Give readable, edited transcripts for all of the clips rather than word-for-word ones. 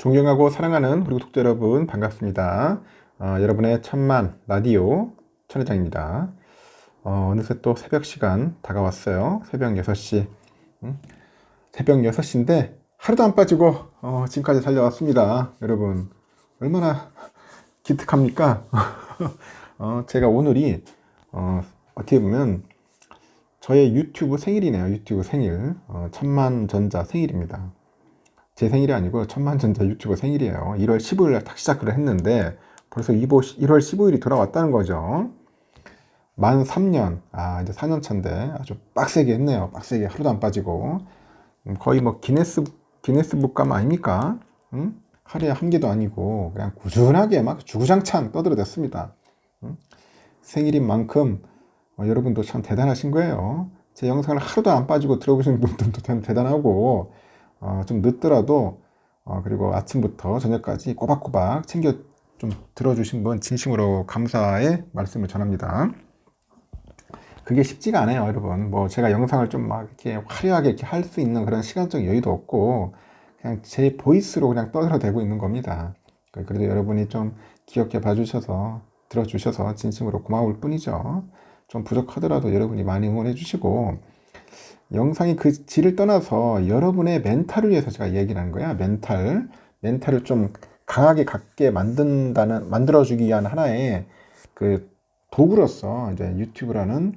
존경하고 사랑하는 우리 구독자 여러분 반갑습니다. 여러분의 천만 라디오 천회장입니다. 어느새 또 새벽 시간 다가왔어요. 새벽 6시. 새벽 6시인데 하루도 안 빠지고 지금까지 달려왔습니다. 여러분 얼마나 기특합니까? 제가 오늘이 어떻게 보면 저의 유튜브 생일이네요. 유튜브 생일. 천만전자 생일입니다. 제 생일이 아니고 천만전자 유튜버 생일이에요. 1월 15일에 딱 시작을 했는데 벌써 1월 15일이 돌아왔다는 거죠. 만 3년, 이제 4년 차인데 아주 빡세게 했네요. 빡세게 하루도 안 빠지고. 거의 뭐 기네스북 감 아닙니까? 하루에 한 개도 아니고 그냥 꾸준하게 막 주구장창 떠들어댔습니다. 생일인 만큼 여러분도 참 대단하신 거예요. 제 영상을 하루도 안 빠지고 들어보시는 분들도 참 대단하고, 좀 늦더라도 그리고 아침부터 저녁까지 꼬박꼬박 챙겨 좀 들어주신 분 진심으로 감사의 말씀을 전합니다. 그게 쉽지가 않아요, 여러분. 뭐 제가 영상을 좀 막 이렇게 화려하게 이렇게 할 수 있는 그런 시간적 여유도 없고 그냥 제 보이스로 그냥 떠들어대고 있는 겁니다. 그래도 여러분이 좀 귀엽게 봐주셔서 들어주셔서 진심으로 고마울 뿐이죠. 좀 부족하더라도 여러분이 많이 응원해 주시고, 영상이 그 질을 떠나서 여러분의 멘탈을 위해서 제가 얘기를 하는 거야. 멘탈을 좀 강하게 갖게 만들어주기 위한 하나의 그 도구로서 이제 유튜브라는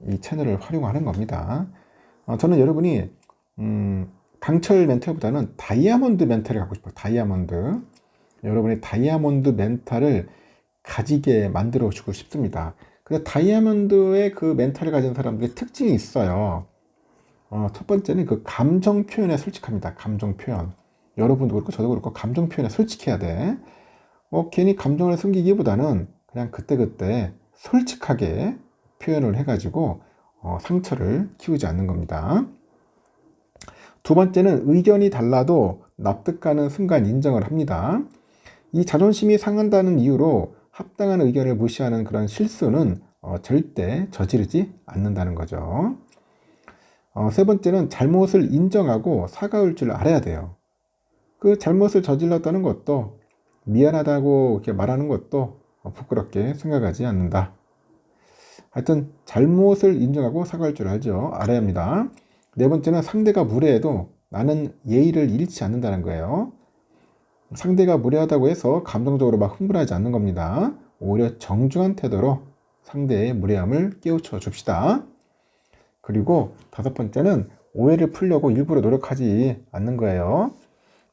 이 채널을 활용하는 겁니다. 저는 여러분이 강철 멘탈보다는 다이아몬드 멘탈을 갖고 싶어요. 다이아몬드. 여러분의 다이아몬드 멘탈을 가지게 만들어 주고 싶습니다. 근데 다이아몬드의 그 멘탈을 가진 사람들의 특징이 있어요. 첫 번째는 그 감정 표현에 솔직합니다. 감정 표현. 여러분도 그렇고 저도 그렇고 감정 표현에 솔직해야 돼. 괜히 감정을 숨기기보다는 그냥 그때그때 솔직하게 표현을 해가지고 상처를 키우지 않는 겁니다. 두 번째는 의견이 달라도 납득가는 순간 인정을 합니다. 이 자존심이 상한다는 이유로 합당한 의견을 무시하는 그런 실수는 절대 저지르지 않는다는 거죠. 세 번째는 잘못을 인정하고 사과할 줄 알아야 돼요. 그 잘못을 저질렀다는 것도 미안하다고 이렇게 말하는 것도 부끄럽게 생각하지 않는다. 하여튼 잘못을 인정하고 사과할 줄 알아야 합니다. 네 번째는 상대가 무례해도 나는 예의를 잃지 않는다는 거예요. 상대가 무례하다고 해서 감정적으로 막 흥분하지 않는 겁니다. 오히려 정중한 태도로 상대의 무례함을 깨우쳐 줍시다. 그리고 다섯 번째는 오해를 풀려고 일부러 노력하지 않는 거예요.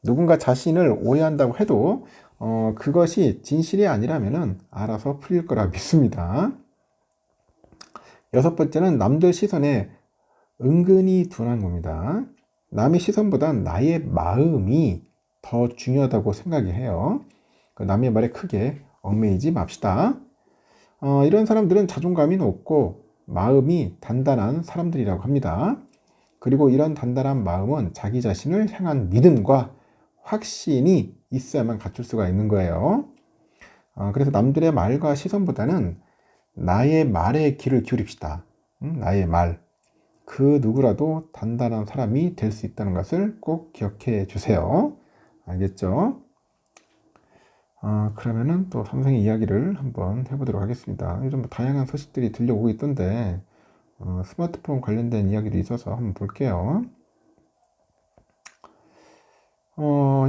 누군가 자신을 오해한다고 해도 그것이 진실이 아니라면 알아서 풀릴 거라 믿습니다. 여섯 번째는 남들 시선에 은근히 둔한 겁니다. 남의 시선보단 나의 마음이 더 중요하다고 생각해요. 남의 말에 크게 얽매이지 맙시다. 이런 사람들은 자존감이 높고 마음이 단단한 사람들이라고 합니다. 그리고 이런 단단한 마음은 자기 자신을 향한 믿음과 확신이 있어야만 갖출 수가 있는 거예요. 그래서 남들의 말과 시선보다는 나의 말에 귀를 기울입시다. 나의 말. 그 누구라도 단단한 사람이 될 수 있다는 것을 꼭 기억해 주세요. 알겠죠? 그러면은 또 삼성의 이야기를 한번 해보도록 하겠습니다. 요즘 뭐 다양한 소식들이 들려오고 있던데 스마트폰 관련된 이야기도 있어서 한번 볼게요.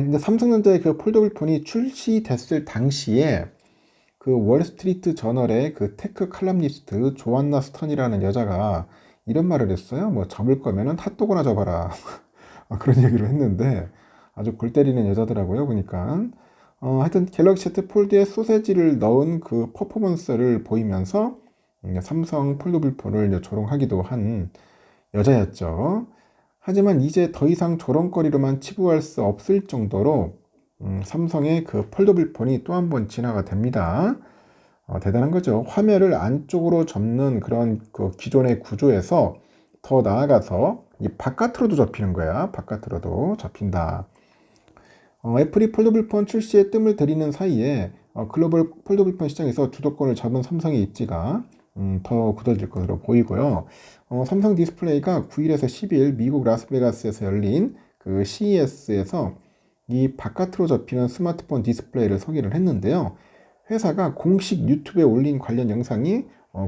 이제 삼성전자의 그 폴더블 폰이 출시됐을 당시에 그 월스트리트 저널의 그 테크 칼럼니스트 조안나 스턴이라는 여자가 이런 말을 했어요. 뭐 접을 거면은 핫도그나 접어라. 그런 얘기를 했는데 아주 골 때리는 여자더라고요. 그러니까 하여튼 갤럭시 Z 폴드에 소세지를 넣은 그 퍼포먼스를 보이면서 삼성 폴더블 폰을 조롱하기도 한 여자였죠. 하지만 이제 더 이상 조롱거리로만 치부할 수 없을 정도로 삼성의 그 폴더블 폰이 또 한 번 진화가 됩니다. 대단한 거죠. 화면을 안쪽으로 접는 그런 그 기존의 구조에서 더 나아가서 이 바깥으로도 접히는 거야. 바깥으로도 접힌다. 애플이 폴더블 폰 출시에 뜸을 들이는 사이에 글로벌 폴더블 폰 시장에서 주도권을 잡은 삼성의 입지가 더 굳어질 것으로 보이고요. 삼성 디스플레이가 9일에서 10일 미국 라스베가스에서 열린 그 CES에서 이 바깥으로 접히는 스마트폰 디스플레이를 소개를 했는데요. 회사가 공식 유튜브에 올린 관련 영상이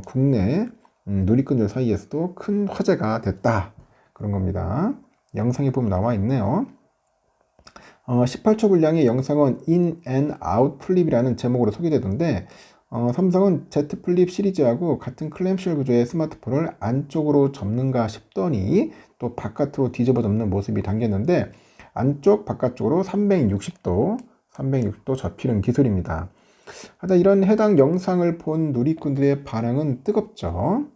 국내 누리꾼들 사이에서도 큰 화제가 됐다. 그런 겁니다. 영상에 보면 나와 있네요. 18초 분량의 영상은 In and Out 플립이라는 제목으로 소개되던데 삼성은 Z 플립 시리즈하고 같은 클램쉘 구조의 스마트폰을 안쪽으로 접는가 싶더니 또 바깥으로 뒤집어 접는 모습이 담겼는데 안쪽 바깥쪽으로 360도 접히는 기술입니다. 하여튼 이런 해당 영상을 본 누리꾼들의 반응은 뜨겁죠.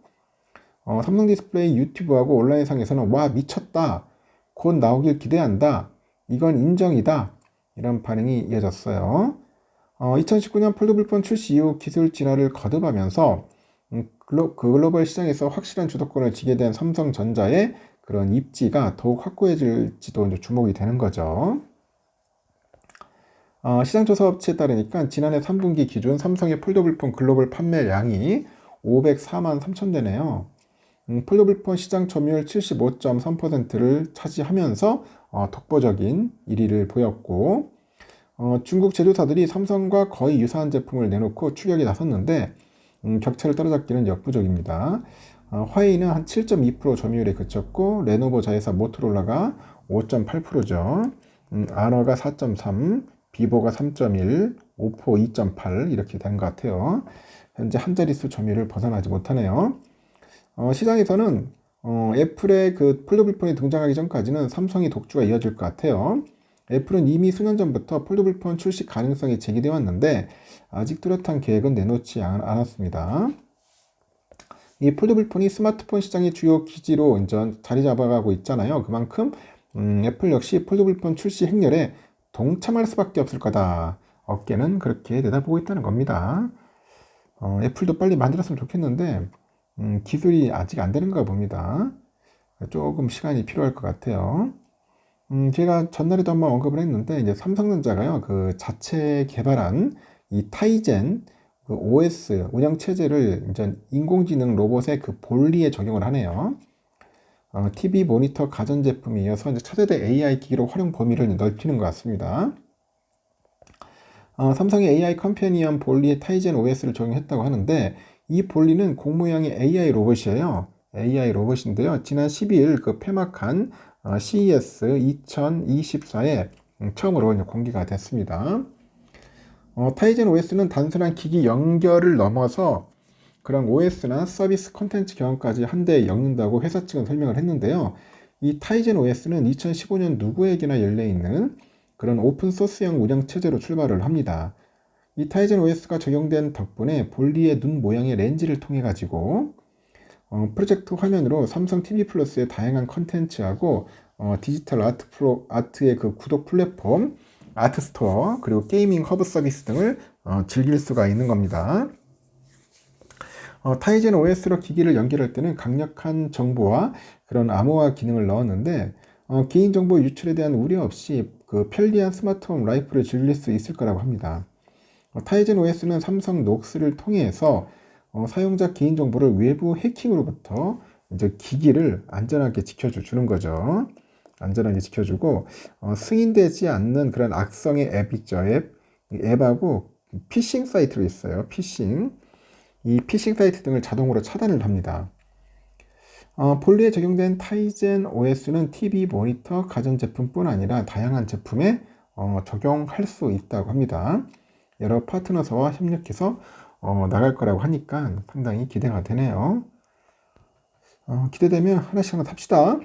삼성 디스플레이 유튜브하고 온라인상에서는 와 미쳤다, 곧 나오길 기대한다, 이건 인정이다, 이런 반응이 이어졌어요. 2019년 폴더블폰 출시 이후 기술 진화를 거듭하면서 글로벌 시장에서 확실한 주도권을 쥐게 된 삼성전자의 그런 입지가 더욱 확고해질지도 이제 주목이 되는 거죠. 시장 조사 업체에 따르니까 지난해 3분기 기준 삼성의 폴더블폰 글로벌 판매량이 504만 3천 대네요. 폴더블폰 시장 점유율 75.3%를 차지하면서 독보적인 1위를 보였고 중국 제조사들이 삼성과 거의 유사한 제품을 내놓고 추격에 나섰는데 격차를 따라잡기는 역부족입니다. 화웨이는 한 7.2% 점유율에 그쳤고 레노버 자회사 모토로라가 5.8%죠. 아너가 4.3, 비보가 3.1, 오포 2.8 이렇게 된 것 같아요. 현재 한 자릿수 점유율을 벗어나지 못하네요. 시장에서는 애플의 그 폴더블폰이 등장하기 전까지는 삼성이 독주가 이어질 것 같아요. 애플은 이미 수년 전부터 폴더블폰 출시 가능성이 제기되어 왔는데 아직 뚜렷한 계획은 내놓지 않았습니다. 이 폴더블폰이 스마트폰 시장의 주요 기지로 이제 자리 잡아가고 있잖아요. 그만큼 애플 역시 폴더블폰 출시 행렬에 동참할 수밖에 없을 거다. 업계는 그렇게 내다보고 있다는 겁니다. 애플도 빨리 만들었으면 좋겠는데 기술이 아직 안 되는가 봅니다. 조금 시간이 필요할 것 같아요. 제가 전날에도 한번 언급을 했는데 이제 삼성전자가요 그 자체 개발한 이 타이젠 그 OS 운영 체제를 이제 인공지능 로봇의 그 볼리에 적용을 하네요. TV 모니터 가전제품에 이어서 이제 차세대 AI 기기로 활용 범위를 넓히는 것 같습니다. 삼성의 AI 컴패니언 볼리에 타이젠 OS를 적용했다고 하는데 이 볼리는 공 모양의 AI 로봇이에요. AI 로봇인데요. 지난 12일 그 폐막한 CES 2024에 처음으로 공개가 됐습니다. 타이젠 OS는 단순한 기기 연결을 넘어서 그런 OS나 서비스 콘텐츠 경험까지 한 대에 엮는다고 회사 측은 설명을 했는데요. 이 타이젠 OS는 2015년 누구에게나 열려있는 그런 오픈소스형 운영체제로 출발을 합니다. 이 타이젠 OS가 적용된 덕분에 볼리의 눈 모양의 렌즈를 통해 가지고 프로젝트 화면으로 삼성 TV 플러스의 다양한 컨텐츠하고 디지털 아트의 그 구독 플랫폼 아트스토어 그리고 게이밍 허브 서비스 등을 즐길 수가 있는 겁니다. 타이젠 OS로 기기를 연결할 때는 강력한 정보와 그런 암호화 기능을 넣었는데 개인정보 유출에 대한 우려 없이 그 편리한 스마트홈 라이프를 즐길 수 있을 거라고 합니다. 타이젠 OS는 삼성 녹스를 통해서 사용자 개인정보를 외부 해킹으로부터 이제 기기를 안전하게 지켜주는 거죠. 안전하게 지켜주고 승인되지 않는 그런 악성의 앱 있죠. 앱하고 피싱 사이트로 있어요. 이 피싱 사이트 등을 자동으로 차단을 합니다. 볼리에 적용된 타이젠 OS는 TV 모니터 가전제품뿐 아니라 다양한 제품에 적용할 수 있다고 합니다. 여러 파트너사와 협력해서 나갈 거라고 하니까 상당히 기대가 되네요. 기대되면 하나씩 합시다.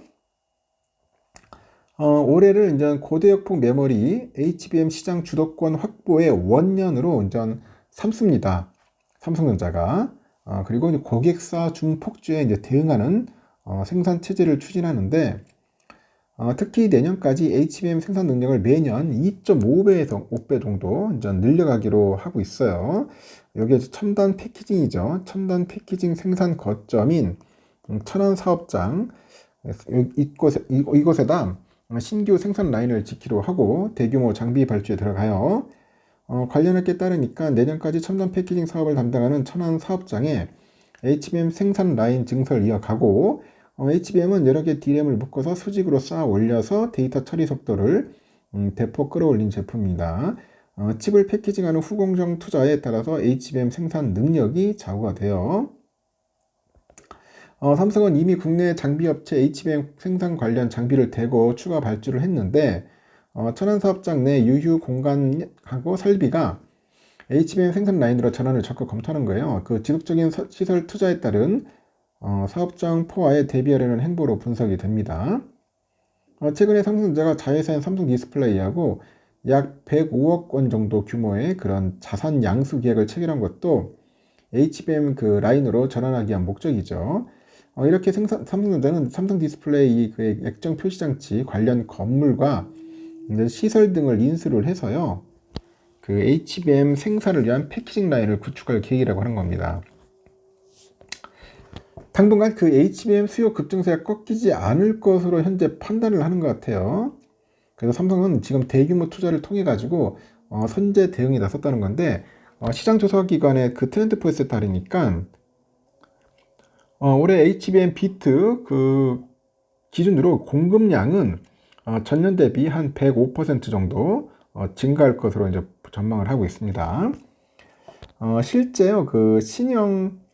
올해를 이제 고대역폭 메모리 HBM 시장 주도권 확보의 원년으로 이제 삼습니다. 삼성전자가. 그리고 이제 고객사 중폭주에 이제 대응하는 생산 체제를 추진하는데 특히 내년까지 HBM 생산 능력을 매년 2.5배에서 5배 정도 이제 늘려가기로 하고 있어요. 여기에 첨단 패키징이죠. 첨단 패키징 생산 거점인 천안 사업장 이곳에다 신규 생산 라인을 짓기로 하고 대규모 장비 발주에 들어가요. 관련학계에 따르니까 내년까지 첨단 패키징 사업을 담당하는 천안 사업장에 HBM 생산 라인 증설을 이어가고 HBM은 여러 개 D램을 묶어서 수직으로 쌓아 올려서 데이터 처리 속도를 대폭 끌어올린 제품입니다. 칩을 패키징하는 후공정 투자에 따라서 HBM 생산 능력이 좌우가 돼요. 삼성은 이미 국내 장비업체 HBM 생산 관련 장비를 대거 추가 발주를 했는데 천안사업장 내 유휴 공간하고 설비가 HBM 생산 라인으로 전환을 적극 검토하는 거예요. 그 지속적인 시설 투자에 따른 사업장 포화에 대비하려는 행보로 분석이 됩니다. 최근에 삼성전자가 자회사인 삼성디스플레이하고 약 105억 원 정도 규모의 그런 자산 양수 계약을 체결한 것도 HBM 그 라인으로 전환하기 위한 목적이죠. 이렇게 삼성전자는 삼성디스플레이 그 액정 표시장치 관련 건물과 시설 등을 인수를 해서요. 그 HBM 생산을 위한 패키징 라인을 구축할 계획이라고 하는 겁니다. 당분간 그 HBM 수요 급증세가 꺾이지 않을 것으로 현재 판단을 하는 것 같아요. 그래서 삼성은 지금 대규모 투자를 통해 가지고 선제 대응에 나섰다는 건데 시장 조사 기관의 그 트렌드포스에 따르니까 올해 HBM 비트 그 기준으로 공급량은 전년 대비 한 105% 정도 증가할 것으로 이제 전망을 하고 있습니다. 실제요 그 신형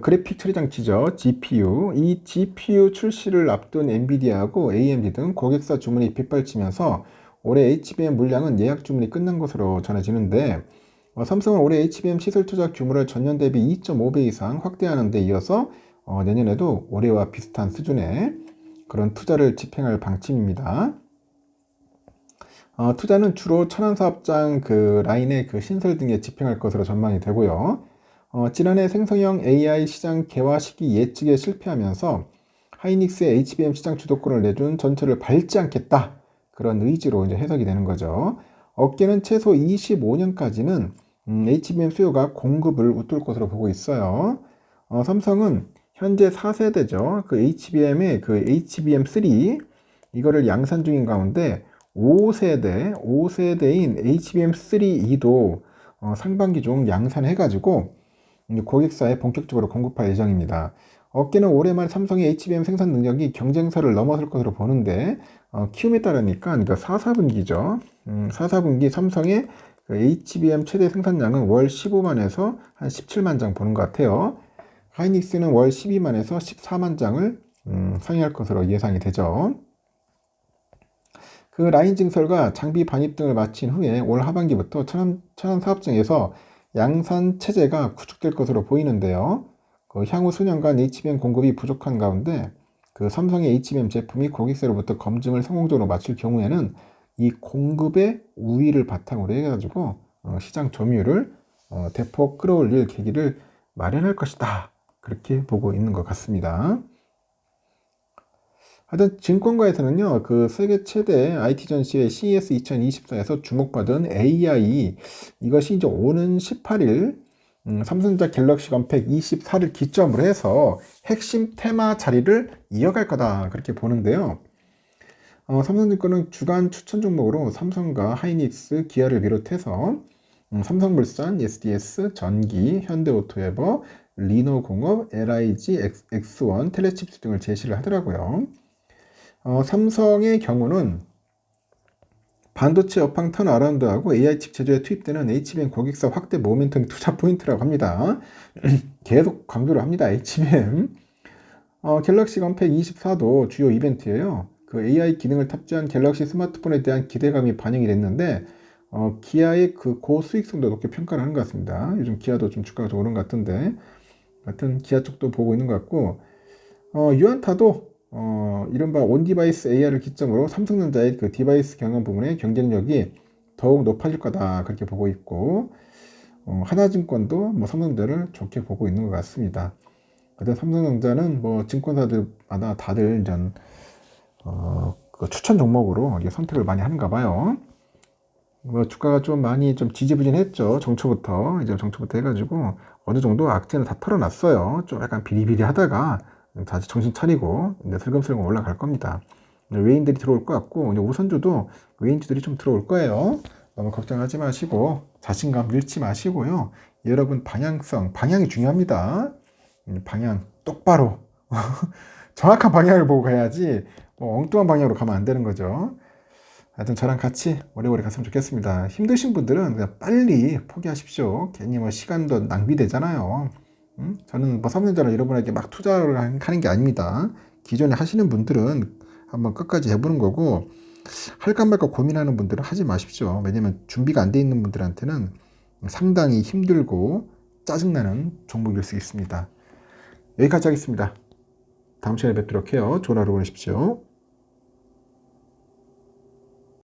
그래픽 처리 장치죠 GPU 이 GPU 출시를 앞둔 엔비디아하고 AMD 등 고객사 주문이 빗발치면서 올해 HBM 물량은 예약 주문이 끝난 것으로 전해지는데 삼성은 올해 HBM 시설 투자 규모를 전년 대비 2.5배 이상 확대하는 데 이어서 내년에도 올해와 비슷한 수준의 그런 투자를 집행할 방침입니다. 투자는 주로 천안사업장 그 라인의 그 신설 등에 집행할 것으로 전망이 되고요. 지난해 생성형 AI 시장 개화 시기 예측에 실패하면서 하이닉스의 HBM 시장 주도권을 내준 전철을 밟지 않겠다. 그런 의지로 이제 해석이 되는 거죠. 업계는 최소 25년까지는 HBM 수요가 공급을 웃돌 것으로 보고 있어요. 삼성은 현재 4세대죠. 그 HBM의 그 HBM3 이거를 양산 중인 가운데 5세대인 HBM3E도 상반기 중 양산해가지고 고객사에 본격적으로 공급할 예정입니다. 업계는 올해 말 삼성의 HBM 생산 능력이 경쟁사를 넘어설 것으로 보는데 키움에 따르니까 그러니까 4분기죠. 4분기 삼성의 그 HBM 최대 생산량은 월 15만에서 한 17만 장 보는 것 같아요. 하이닉스는 월 12만에서 14만 장을 상회할 것으로 예상이 되죠. 그 라인 증설과 장비 반입 등을 마친 후에 올 하반기부터 천안 사업장에서 양산 체제가 구축될 것으로 보이는데요. 그 향후 수년간 HBM 공급이 부족한 가운데 그 삼성의 HBM 제품이 고객사로부터 검증을 성공적으로 마칠 경우에는 이 공급의 우위를 바탕으로 해가지고 시장 점유율을 대폭 끌어올릴 계기를 마련할 것이다. 그렇게 보고 있는 것 같습니다. 하여튼 증권가에서는요, 그 세계 최대 IT 전시회 CES 2024에서 주목받은 AI 이것이 이제 오는 18일 삼성전자 갤럭시 건팩 24를 기점으로 해서 핵심 테마 자리를 이어갈 거다 그렇게 보는데요. 삼성증권은 주간 추천 종목으로 삼성과 하이닉스, 기아를 비롯해서 삼성물산, SDS, 전기, 현대오토에버, 리노공업, LIG, X1, 텔레칩스 등을 제시를 하더라고요. 삼성의 경우는 반도체 업황 턴어라운드하고 AI칩 제조에 투입되는 HBM 고객사 확대 모멘텀 투자 포인트라고 합니다. 계속 강조를 합니다. HBM. 갤럭시 건팩 24도 주요 이벤트예요. 그 AI 기능을 탑재한 갤럭시 스마트폰에 대한 기대감이 반영이 됐는데 기아의 그 고수익성도 높게 평가를 하는 것 같습니다. 요즘 기아도 좀 주가가 좀 오른 것 같은데 하여튼 기아 쪽도 보고 있는 것 같고 유안타도 이른바 온디바이스 AR을 기점으로 삼성전자의 그 디바이스 경영 부문의 경쟁력이 더욱 높아질 거다 그렇게 보고 있고 하나증권도 뭐 삼성전자를 좋게 보고 있는 것 같습니다. 그래서 삼성전자는 뭐 증권사들마다 다들 이제 그 추천 종목으로 선택을 많이 하는가 봐요. 뭐 주가가 좀 많이 좀 지지부진했죠. 정초부터 해가지고 어느 정도 악재는 다 털어놨어요. 좀 약간 비리비리하다가 다시 정신 차리고 이제 슬금슬금 올라갈 겁니다. 외인들이 들어올 것 같고 이제 우선주도 외인주들이 좀 들어올 거예요. 너무 걱정하지 마시고 자신감 잃지 마시고요. 여러분 방향이 중요합니다. 방향 똑바로 정확한 방향을 보고 가야지 뭐 엉뚱한 방향으로 가면 안 되는 거죠. 하여튼 저랑 같이 오래오래 갔으면 좋겠습니다. 힘드신 분들은 그냥 빨리 포기하십시오. 괜히 뭐 시간도 낭비되잖아요. 저는 뭐 3년 전에 여러분에게 막 투자를 하는 게 아닙니다. 기존에 하시는 분들은 한번 끝까지 해보는 거고, 할까 말까 고민하는 분들은 하지 마십시오. 왜냐면 준비가 안 돼 있는 분들한테는 상당히 힘들고 짜증나는 종목일 수 있습니다. 여기까지 하겠습니다. 다음 시간에 뵙도록 해요. 좋은 하루 보내십시오.